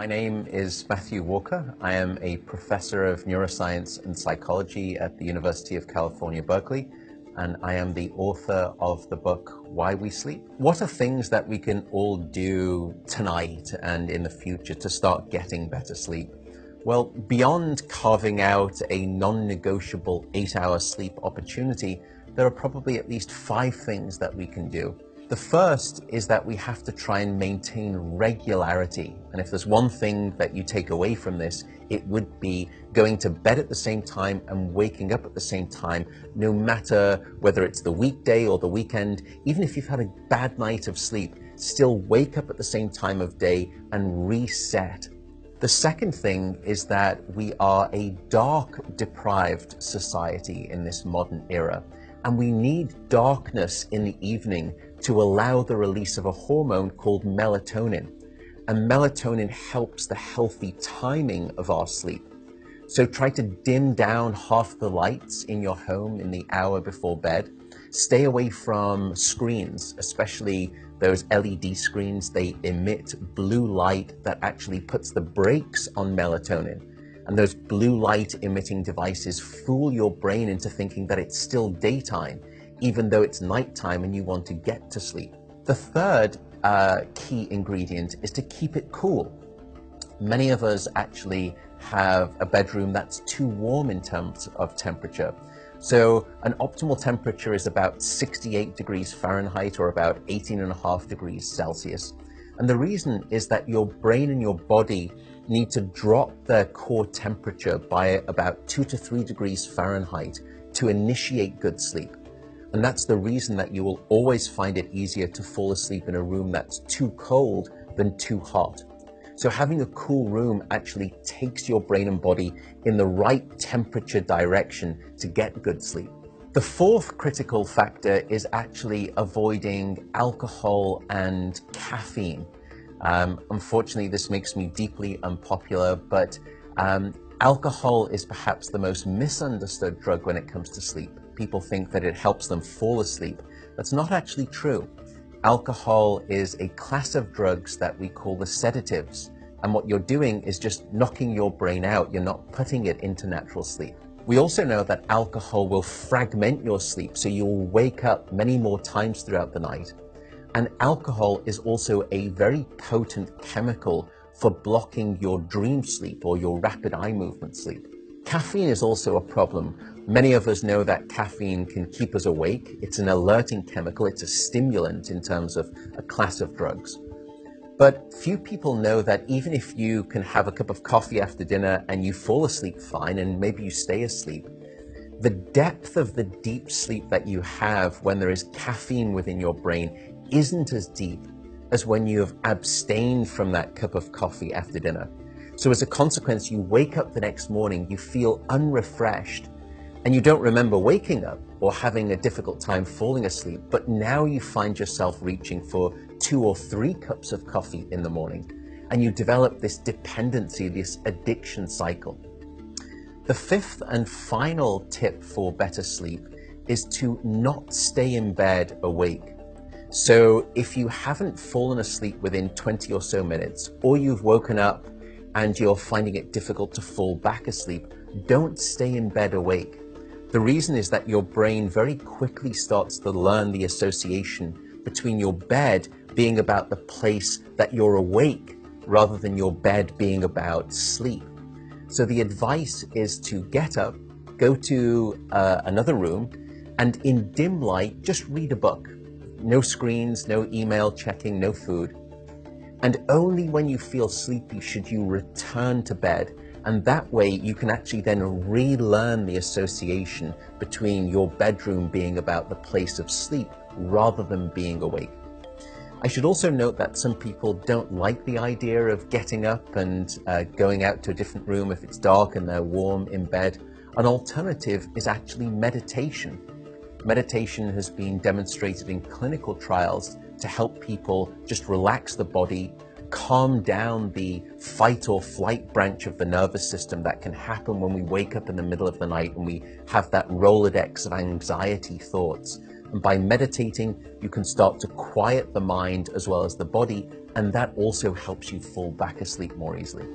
name is Matthew Walker. I am a professor of neuroscience and psychology at the University of California, Berkeley, and I am the author of the book, Why We Sleep. What are things that we can all do tonight and in the future to start getting better sleep? Well, beyond carving out a non-negotiable 8-hour sleep opportunity, there are probably at least 5 things that we can do. The first is that we have to try and maintain regularity. And if there's one thing that you take away from this, it would be going to bed at the same time and waking up at the same time, no matter whether it's the weekday or the weekend. Even if you've had a bad night of sleep, still wake up at the same time of day and reset. The second thing is that we are a dark-deprived society in this modern era, and we need darkness in the evening to allow the release of a hormone called melatonin. And melatonin helps the healthy timing of our sleep. So try to dim down half the lights in your home in the hour before bed. Stay away from screens, especially those LED screens. They emit blue light that actually puts the brakes on melatonin. And those blue light emitting devices fool your brain into thinking that it's still daytime, even though it's nighttime and you want to get to sleep. The third key ingredient is to keep it cool. Many of us actually have a bedroom that's too warm in terms of temperature. So an optimal temperature is about 68 degrees Fahrenheit or about 18.5 degrees Celsius. And the reason is that your brain and your body need to drop their core temperature by about 2 to 3 degrees Fahrenheit to initiate good sleep. And that's the reason that you will always find it easier to fall asleep in a room that's too cold than too hot. So having a cool room actually takes your brain and body in the right temperature direction to get good sleep. The fourth critical factor is actually avoiding alcohol and caffeine. Unfortunately, this makes me deeply unpopular, but alcohol is perhaps the most misunderstood drug when it comes to sleep. People think that it helps them fall asleep. That's not actually true. Alcohol is a class of drugs that we call the sedatives. And what you're doing is just knocking your brain out. You're not putting it into natural sleep. We also know that alcohol will fragment your sleep, so you'll wake up many more times throughout the night. And alcohol is also a very potent chemical for blocking your dream sleep or your rapid eye movement sleep. Caffeine is also a problem. Many of us know that caffeine can keep us awake. It's an alerting chemical. It's a stimulant in terms of a class of drugs. But few people know that even if you can have a cup of coffee after dinner and you fall asleep fine and maybe you stay asleep, the depth of the deep sleep that you have when there is caffeine within your brain isn't as deep as when you have abstained from that cup of coffee after dinner. So as a consequence, you wake up the next morning, you feel unrefreshed, and you don't remember waking up or having a difficult time falling asleep, but now you find yourself reaching for 2 or 3 cups of coffee in the morning, and you develop this dependency, this addiction cycle. The fifth and final tip for better sleep is to not stay in bed awake. So if you haven't fallen asleep within 20 or so minutes, or you've woken up and you're finding it difficult to fall back asleep, don't stay in bed awake. The reason is that your brain very quickly starts to learn the association between your bed being about the place that you're awake rather than your bed being about sleep. So the advice is to get up, go to another room, and in dim light, just read a book. No screens, no email checking, no food. And only when you feel sleepy should you return to bed. And that way you can actually then relearn the association between your bedroom being about the place of sleep rather than being awake. I should also note that some people don't like the idea of getting up and going out to a different room if it's dark and they're warm in bed. An alternative is actually meditation. Meditation has been demonstrated in clinical trials to help people just relax the body, calm down the fight or flight branch of the nervous system that can happen when we wake up in the middle of the night and we have that Rolodex of anxiety thoughts. And by meditating, you can start to quiet the mind as well as the body, and that also helps you fall back asleep more easily.